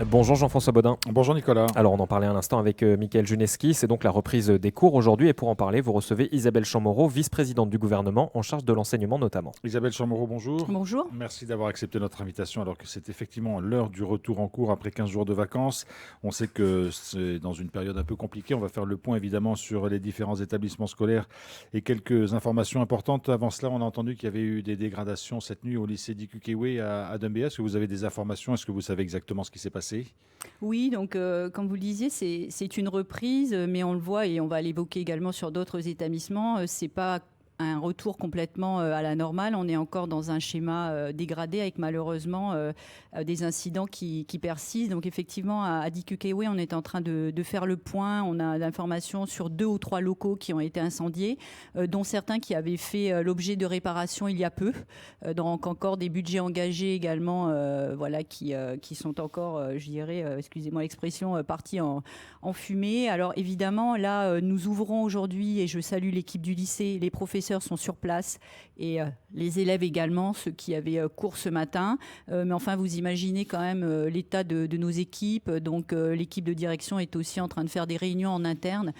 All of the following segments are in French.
Bonjour Jean-François Bodin. Bonjour Nicolas. Alors on en parlait à l'instant avec Mickaël Juneski, c'est donc la reprise des cours aujourd'hui et pour en parler, vous recevez Isabelle Chamorro, vice-présidente du gouvernement en charge de l'enseignement notamment. Isabelle Chamorro, bonjour. Bonjour. Merci d'avoir accepté notre invitation alors que c'est effectivement l'heure du retour en cours après 15 jours de vacances. On sait que c'est dans une période un peu compliquée. On va faire le point évidemment sur les différents établissements scolaires et quelques informations importantes. Avant cela, on a entendu qu'il y avait eu des dégradations cette nuit au lycée d'Ikukewe à Dumbé. Est-ce que vous avez des informations? Est-ce que vous savez exactement ce qui s'est passé? Oui, donc comme vous le disiez, c'est une reprise, mais on le voit et on va l'évoquer également sur d'autres établissements. C'est pas un retour complètement à la normale. On est encore dans un schéma dégradé avec malheureusement des incidents qui persistent. Donc effectivement, à Dikukewe, on est en train de faire le point. On a d'informations sur 2 ou 3 locaux qui ont été incendiés, dont certains qui avaient fait l'objet de réparation il y a peu. Donc encore des budgets engagés également, voilà, qui sont encore, je dirais, excusez-moi l'expression, partis en fumée. Alors évidemment, là, nous ouvrons aujourd'hui, et je salue l'équipe du lycée, les professeurs sont sur place et les élèves également, ceux qui avaient cours ce matin. Mais enfin, vous imaginez quand même l'état de nos équipes. Donc l'équipe de direction est aussi en train de faire des réunions en interne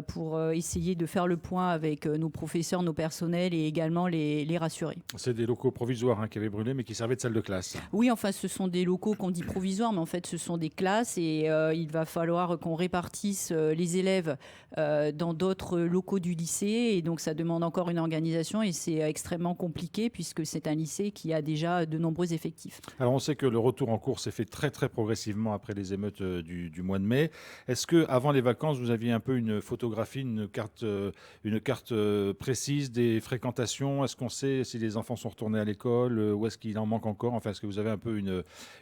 pour essayer de faire le point avec nos professeurs, nos personnels et également les rassurer. C'est des locaux provisoires qui avaient brûlé mais qui servaient de salle de classe. Oui, enfin, ce sont des locaux qu'on dit provisoires, mais en fait, ce sont des classes et il va falloir qu'on répartisse les élèves dans d'autres locaux du lycée. Et donc, ça demande encore une organisation et c'est extrêmement compliqué puisque c'est un lycée qui a déjà de nombreux effectifs. Alors, on sait que le retour en cours s'est fait très, très progressivement après les émeutes du mois de mai. Est-ce qu'avant les vacances, vous aviez un peu une photographie, une carte précise des fréquentations? Est-ce qu'on sait si les enfants sont retournés à l'école ou est-ce qu'il en manque encore? Enfin, est-ce que vous avez un peu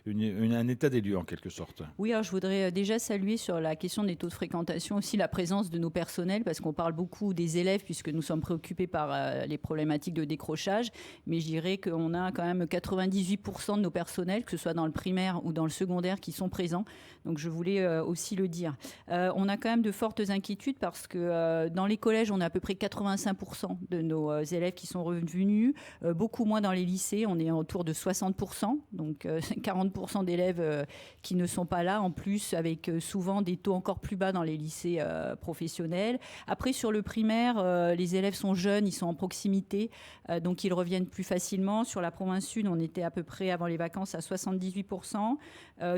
un état des lieux en quelque sorte? Oui, alors je voudrais déjà saluer sur la question des taux de fréquentation aussi la présence de nos personnels parce qu'on parle beaucoup des élèves puisque nous sommes préoccupés par les problématiques de décrochage, mais je dirais qu'on a quand même 98% de nos personnels, que ce soit dans le primaire ou dans le secondaire, qui sont présents. Donc je voulais aussi le dire. On a quand même de fortes inquiétudes parce que dans les collèges, on a à peu près 85% de nos élèves qui sont revenus, beaucoup moins dans les lycées, on est autour de 60%, donc 40% d'élèves qui ne sont pas là, en plus avec souvent des taux encore plus bas dans les lycées professionnels. Après, sur le primaire, les élèves sont jeunes, ils sont en proximité, donc ils reviennent plus facilement. Sur la province sud, on était à peu près avant les vacances à 78%,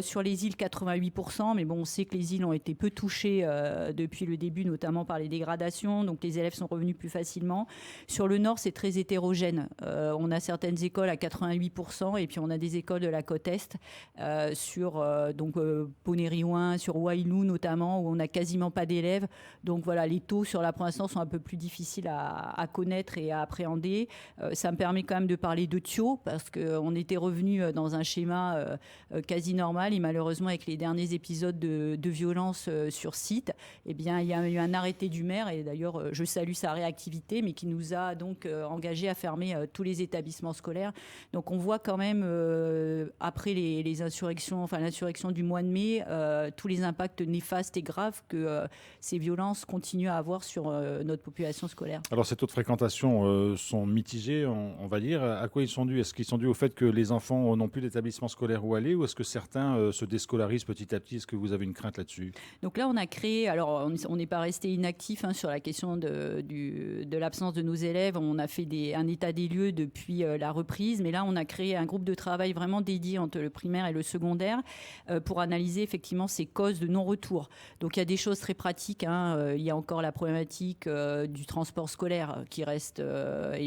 sur les îles 88%, mais bon, on sait que les îles ont été peu touchées depuis le début, notamment par les dégradations, donc les élèves sont revenus plus facilement. Sur le nord, c'est très hétérogène. On a certaines écoles à 88% et puis on a des écoles de la côte est sur Ponériouin, sur Wailou notamment, où on n'a quasiment pas d'élèves. Donc voilà, les taux sur la pour l'instant sont un peu plus difficiles à connaître et à appréhender. Ça me permet quand même de parler de Thio, parce qu'on était revenu dans un schéma quasi normal et malheureusement avec les derniers épisodes de violence sur site, eh bien, il y a eu un arrêté du maire et d'ailleurs je salue sa réactivité, mais qui nous a donc engagés à fermer tous les établissements scolaires. Donc on voit quand même après les insurrections, enfin l'insurrection du mois de mai, tous les impacts néfastes et graves que ces violences continuent à avoir sur notre population scolaire. Alors, ces taux de fréquentation sont mitigés, on va dire. À quoi ils sont dus? Est-ce qu'ils sont dus au fait que les enfants n'ont plus d'établissement scolaire où aller, ou est-ce que certains se déscolarisent petit à petit? Est-ce que vous avez une crainte là-dessus? Donc là, on a créé, alors on n'est pas resté inactif sur la question de l'absence de nos élèves. On a fait un état des lieux depuis la reprise, mais là, on a créé un groupe de travail vraiment dédié entre le primaire et le secondaire pour analyser effectivement ces causes de non-retour. Donc il y a des choses très pratiques. Il y a encore la problématique du transport scolaire qui reste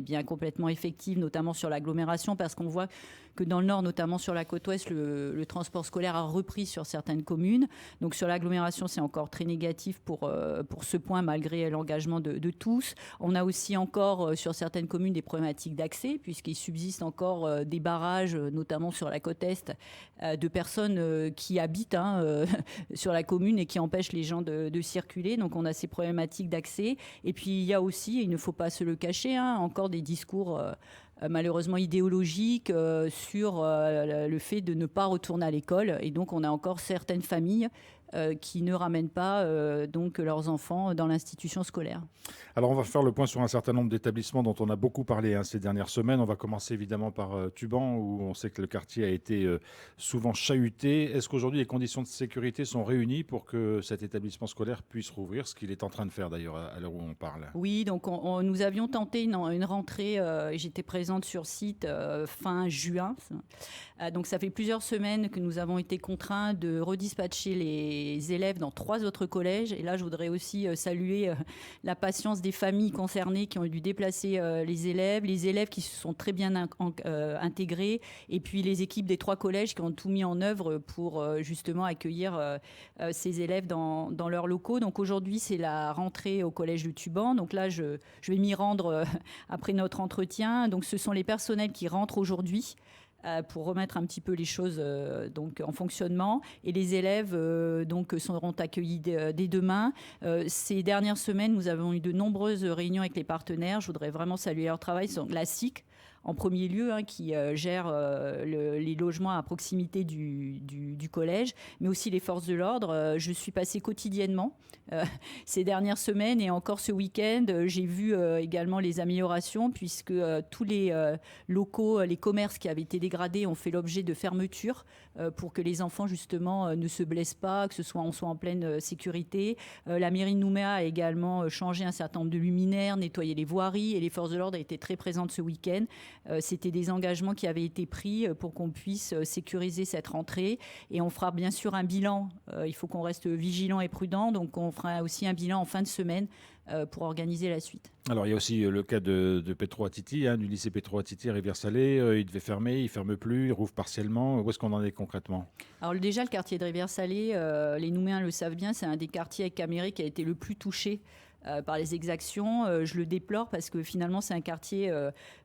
bien complètement effective, notamment sur l'agglomération, parce qu'on voit que dans le nord, notamment sur la côte ouest, le transport scolaire a repris sur certaines communes. Donc sur l'agglomération, c'est encore très négatif pour ce point, malgré l'engagement de tous. On a aussi encore sur certaines communes des problématiques d'accès, puisqu'il subsiste encore des barrages, notamment sur la côte est, de personnes qui habitent sur la commune et qui empêchent les gens de circuler. Donc on a ces problématiques d'accès. Et puis il y a aussi, il ne faut pas se le cacher, encore des discours malheureusement idéologique sur le fait de ne pas retourner à l'école. Et donc, on a encore certaines familles qui ne ramènent pas donc leurs enfants dans l'institution scolaire. Alors, on va faire le point sur un certain nombre d'établissements dont on a beaucoup parlé ces dernières semaines. On va commencer évidemment par Tuban, où on sait que le quartier a été souvent chahuté. Est-ce qu'aujourd'hui, les conditions de sécurité sont réunies pour que cet établissement scolaire puisse rouvrir, ce qu'il est en train de faire d'ailleurs à l'heure où on parle? Oui, donc nous avions tenté une rentrée, j'étais présente sur site fin juin. Donc ça fait plusieurs semaines que nous avons été contraints de redispatcher les élèves dans 3 autres collèges. Et là, je voudrais aussi saluer la patience des familles concernées qui ont dû déplacer les élèves qui se sont très bien intégrés, et puis les équipes des 3 collèges qui ont tout mis en œuvre pour justement accueillir ces élèves dans leurs locaux. Donc aujourd'hui, c'est la rentrée au collège de Tuban. Donc là, je vais m'y rendre après notre entretien. Donc ce sont les personnels qui rentrent aujourd'hui pour remettre un petit peu les choses donc en fonctionnement, et les élèves donc seront accueillis dès demain. Ces dernières semaines, nous avons eu de nombreuses réunions avec les partenaires. Je voudrais vraiment saluer leur travail. La SIC en premier lieu, qui gère les logements à proximité du collège, mais aussi les forces de l'ordre. Je suis passée quotidiennement ces dernières semaines, et encore ce week-end, j'ai vu également les améliorations, puisque tous les locaux, les commerces qui avaient été dégradés ont fait l'objet de fermetures pour que les enfants justement ne se blessent pas, que on soit en pleine sécurité. La mairie de Nouméa a également changé un certain nombre de luminaires, nettoyé les voiries, et les forces de l'ordre étaient très présentes ce week-end. C'était des engagements qui avaient été pris pour qu'on puisse sécuriser cette rentrée, et on fera bien sûr un bilan. Il faut qu'on reste vigilant et prudent, donc on fera aussi un bilan en fin de semaine pour organiser la suite. Alors, il y a aussi le cas de Petro Attiti, du lycée Petro Attiti à Rivière-Salée. Il devait fermer, il ne ferme plus, il rouvre partiellement. Où est-ce qu'on en est concrètement? Alors déjà, le quartier de Rivière-Salée, les Nouméens le savent bien, c'est un des quartiers avec Caméré qui a été le plus touché par les exactions. Je le déplore parce que finalement c'est un quartier,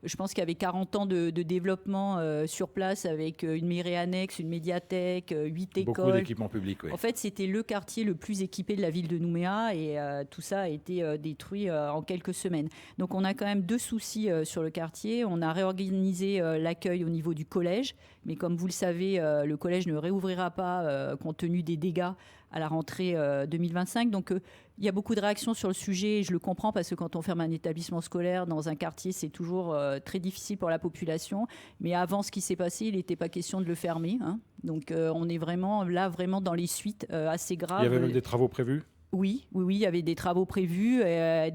je pense qu'il y avait 40 ans de développement sur place, avec une mairie annexe, une médiathèque, 8 écoles. Beaucoup d'équipements publics, oui. En fait, c'était le quartier le plus équipé de la ville de Nouméa, et tout ça a été détruit en quelques semaines. Donc on a quand même 2 soucis sur le quartier. On a réorganisé l'accueil au niveau du collège, mais comme vous le savez, le collège ne réouvrira pas compte tenu des dégâts à la rentrée 2025. Donc il y a beaucoup de réactions sur le sujet, et je le comprends, parce que quand on ferme un établissement scolaire dans un quartier, c'est toujours très difficile pour la population. Mais avant ce qui s'est passé, il n'était pas question de le fermer. Donc on est vraiment dans les suites assez graves. Il y avait même des travaux prévus? Oui, il y avait des travaux prévus. Mais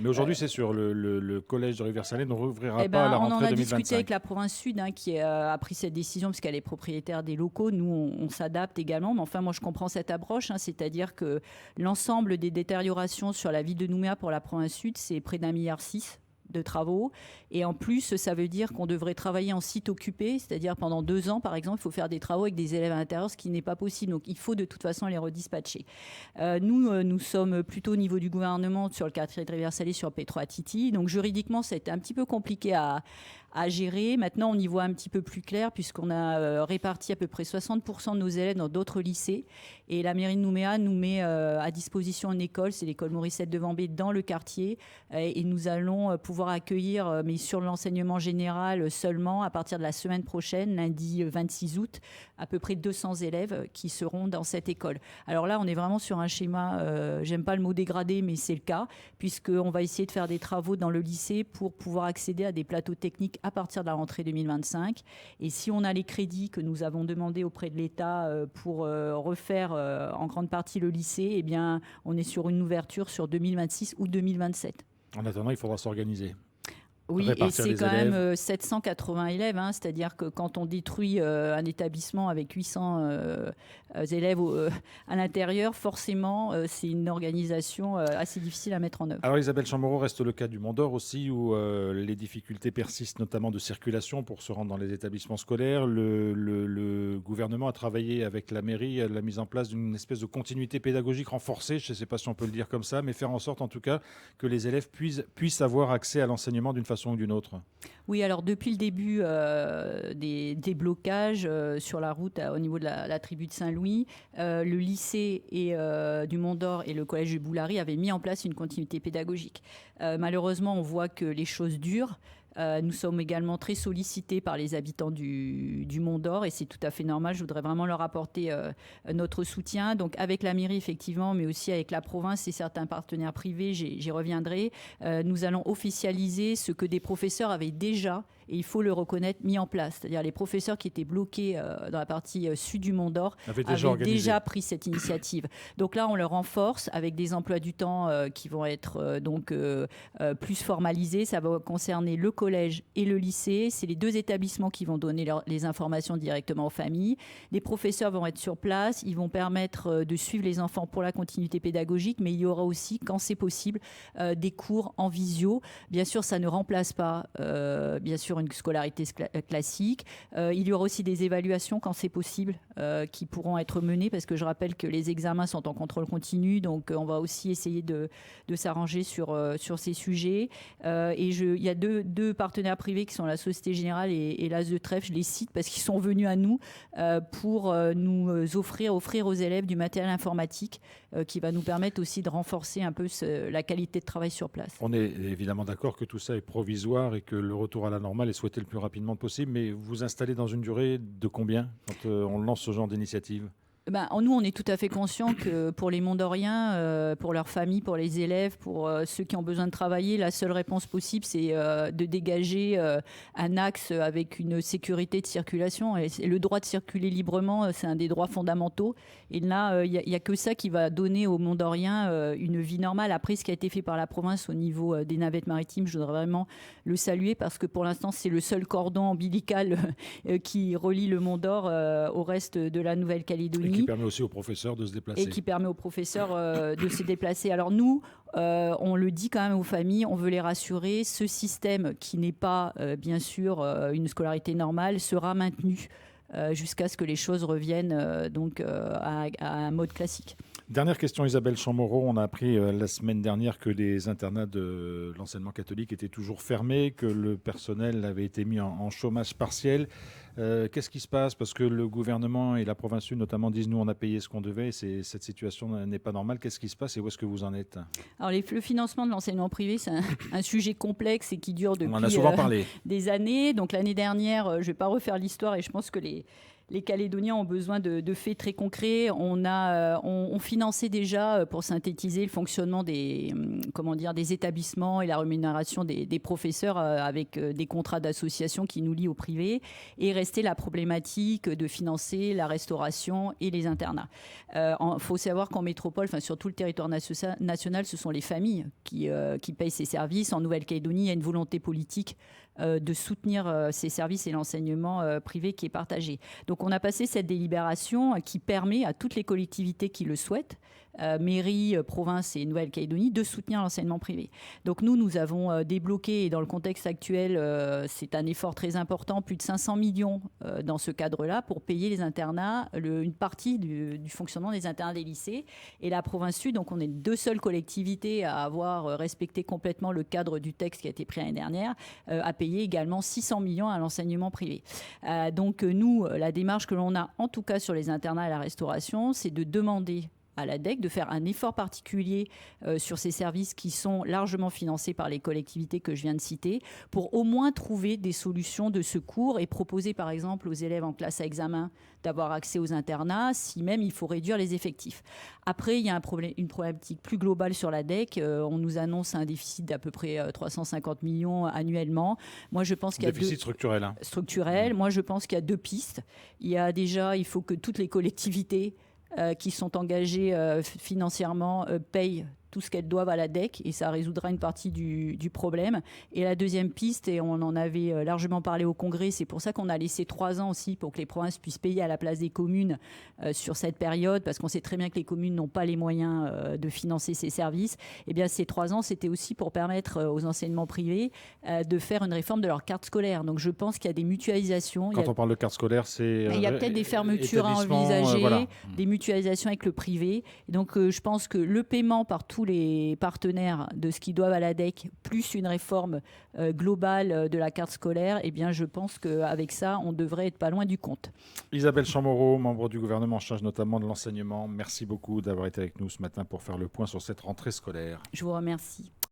aujourd'hui, c'est sûr, le collège de Rivière-Salée ne rouvrira pas à la rentrée 2025. On en a discuté avec la province Sud, qui a pris cette décision, parce qu'elle est propriétaire des locaux. Nous, on s'adapte également. Mais enfin, moi, je comprends cette approche. C'est-à-dire que l'ensemble des détériorations sur la ville de Nouméa pour la province Sud, c'est près d'1,6 milliard de travaux. Et en plus, ça veut dire qu'on devrait travailler en site occupé, c'est-à-dire pendant 2 ans, par exemple, il faut faire des travaux avec des élèves à l'intérieur, ce qui n'est pas possible. Donc, il faut de toute façon les redispatcher. Nous sommes plutôt au niveau du gouvernement sur le quartier de Rivière-Salée, sur Petro Attiti. Donc, juridiquement, ça a été un petit peu compliqué à gérer. Maintenant, on y voit un petit peu plus clair, puisqu'on a réparti à peu près 60% de nos élèves dans d'autres lycées. Et la mairie de Nouméa nous met à disposition une école, c'est l'école Morissette de Vambé, dans le quartier. Et nous allons pouvoir accueillir, mais sur l'enseignement général seulement, à partir de la semaine prochaine, lundi 26 août, à peu près 200 élèves qui seront dans cette école. Alors là, on est vraiment sur un schéma, j'aime pas le mot dégradé, mais c'est le cas, puisqu'on va essayer de faire des travaux dans le lycée pour pouvoir accéder à des plateaux techniques à partir de la rentrée 2025. Et si on a les crédits que nous avons demandés auprès de l'État pour refaire en grande partie le lycée, eh bien, on est sur une ouverture sur 2026 ou 2027. En attendant, il faudra s'organiser. Oui, et c'est quand même 780 élèves, c'est-à-dire que quand on détruit un établissement avec 800 élèves à l'intérieur, forcément, c'est une organisation assez difficile à mettre en œuvre. Alors Isabelle Chamorro, reste le cas du Mont d'Or aussi, où les difficultés persistent, notamment de circulation pour se rendre dans les établissements scolaires. Le gouvernement a travaillé avec la mairie à la mise en place d'une espèce de continuité pédagogique renforcée, je ne sais pas si on peut le dire comme ça, mais faire en sorte en tout cas que les élèves puissent avoir accès à l'enseignement d'une façon ou d'une autre. Oui, alors depuis le début des blocages sur la route au niveau de la tribu de Saint-Louis, le lycée du Mont d'Or et le collège du Boulary avaient mis en place une continuité pédagogique. Malheureusement, on voit que les choses durent. Nous sommes également très sollicités par les habitants du Mont d'Or et c'est tout à fait normal. Je voudrais vraiment leur apporter notre soutien. Donc avec la mairie effectivement, mais aussi avec la province et certains partenaires privés, j'y reviendrai. Nous allons officialiser ce que des professeurs avaient déjà, et il faut le reconnaître, mis en place. C'est-à-dire les professeurs qui étaient bloqués dans la partie sud du Mont d'Or avaient déjà pris cette initiative. Donc là, on le renforce avec des emplois du temps qui vont être plus formalisés. Ça va concerner le collège et le lycée. C'est les deux établissements qui vont donner les informations directement aux familles. Les professeurs vont être sur place. Ils vont permettre de suivre les enfants pour la continuité pédagogique, mais il y aura aussi, quand c'est possible, des cours en visio. Bien sûr, ça ne remplace pas, bien sûr, une scolarité classique. Il y aura aussi des évaluations quand c'est possible qui pourront être menées parce que je rappelle que les examens sont en contrôle continu, donc on va aussi essayer de s'arranger sur ces sujets. Il y a deux partenaires privés qui sont la Société Générale et l'As de Trèfle, je les cite parce qu'ils sont venus à nous pour nous offrir aux élèves du matériel informatique qui va nous permettre aussi de renforcer un peu la qualité de travail sur place. On est évidemment d'accord que tout ça est provisoire et que le retour à la normale est souhaité le plus rapidement possible, mais vous installez dans une durée de combien quand on lance ce genre d'initiative ? Nous, on est tout à fait conscients que pour les Mondoriens, pour leurs familles, pour les élèves, pour ceux qui ont besoin de travailler, la seule réponse possible, c'est de dégager un axe avec une sécurité de circulation. Et le droit de circuler librement, c'est un des droits fondamentaux. Et là, il n'y a que ça qui va donner aux Mondoriens une vie normale. Après, ce qui a été fait par la province au niveau des navettes maritimes, je voudrais vraiment le saluer parce que pour l'instant, c'est le seul cordon ombilical qui relie le Mont d'Or au reste de la Nouvelle-Calédonie. Qui permet aussi aux professeurs de se déplacer. Et qui permet aux professeurs de se déplacer. Alors nous, on le dit quand même aux familles, on veut les rassurer, ce système qui n'est pas, bien sûr, une scolarité normale, sera maintenu jusqu'à ce que les choses reviennent à un mode classique. Dernière question, Isabelle Chamorro. On a appris la semaine dernière que les internats de l'enseignement catholique étaient toujours fermés, que le personnel avait été mis en chômage partiel. Qu'est-ce qui se passe ? Parce que le gouvernement et la province sud notamment disent nous on a payé ce qu'on devait, cette situation n'est pas normale. Qu'est-ce qui se passe et où est-ce que vous en êtes ? Alors le financement de l'enseignement privé, c'est un sujet complexe et qui dure depuis on en a souvent parlé. Des années. Donc l'année dernière, je ne vais pas refaire l'histoire et je pense que les Calédoniens ont besoin de faits très concrets. On finançait déjà, pour synthétiser, le fonctionnement des établissements et la rémunération des professeurs avec des contrats d'association qui nous lient au privé. Et restait la problématique de financer la restauration et les internats. Il faut savoir qu'en métropole, sur tout le territoire national, ce sont les familles qui payent ces services. En Nouvelle-Calédonie, il y a une volonté politique de soutenir ces services et l'enseignement privé qui est partagé. Donc on a passé cette délibération qui permet à toutes les collectivités qui le souhaitent, mairie, province et Nouvelle-Calédonie, de soutenir l'enseignement privé. Donc nous avons débloqué, et dans le contexte actuel, c'est un effort très important, plus de 500 millions dans ce cadre-là pour payer les internats, une partie du fonctionnement des internats des lycées. Et la province sud, donc on est deux seules collectivités à avoir respecté complètement le cadre du texte qui a été pris l'année dernière, à payer également 600 millions à l'enseignement privé. Donc nous, la démarche que l'on a, en tout cas sur les internats et la restauration, c'est de demander à l'ADEC de faire un effort particulier sur ces services qui sont largement financés par les collectivités que je viens de citer, pour au moins trouver des solutions de secours et proposer par exemple aux élèves en classe à examen d'avoir accès aux internats, si même il faut réduire les effectifs. Après, il y a une problématique plus globale sur l'ADEC. On nous annonce un déficit d'à peu près 350 millions annuellement. Moi, je pense qu'il y a déficit structurel. Structurel. Moi, je pense qu'il y a deux pistes. Il faut que toutes les collectivités qui sont engagées financièrement payent tout ce qu'elles doivent à l'ADEC et ça résoudra une partie du problème. Et la deuxième piste, et on en avait largement parlé au Congrès, c'est pour ça qu'on a laissé 3 ans aussi pour que les provinces puissent payer à la place des communes sur cette période, parce qu'on sait très bien que les communes n'ont pas les moyens de financer ces services. Et bien ces 3 ans, c'était aussi pour permettre aux enseignements privés de faire une réforme de leur carte scolaire. Donc je pense qu'il y a des mutualisations. Quand on parle de carte scolaire, c'est... Il y a peut-être des fermetures à envisager, des mutualisations avec le privé. Et donc je pense que le paiement par tous les partenaires de ce qu'ils doivent à l'ADEC, plus une réforme globale de la carte scolaire, eh bien, je pense qu'avec ça, on devrait être pas loin du compte. Isabelle Chamorro, membre du gouvernement en charge notamment de l'enseignement, merci beaucoup d'avoir été avec nous ce matin pour faire le point sur cette rentrée scolaire. Je vous remercie.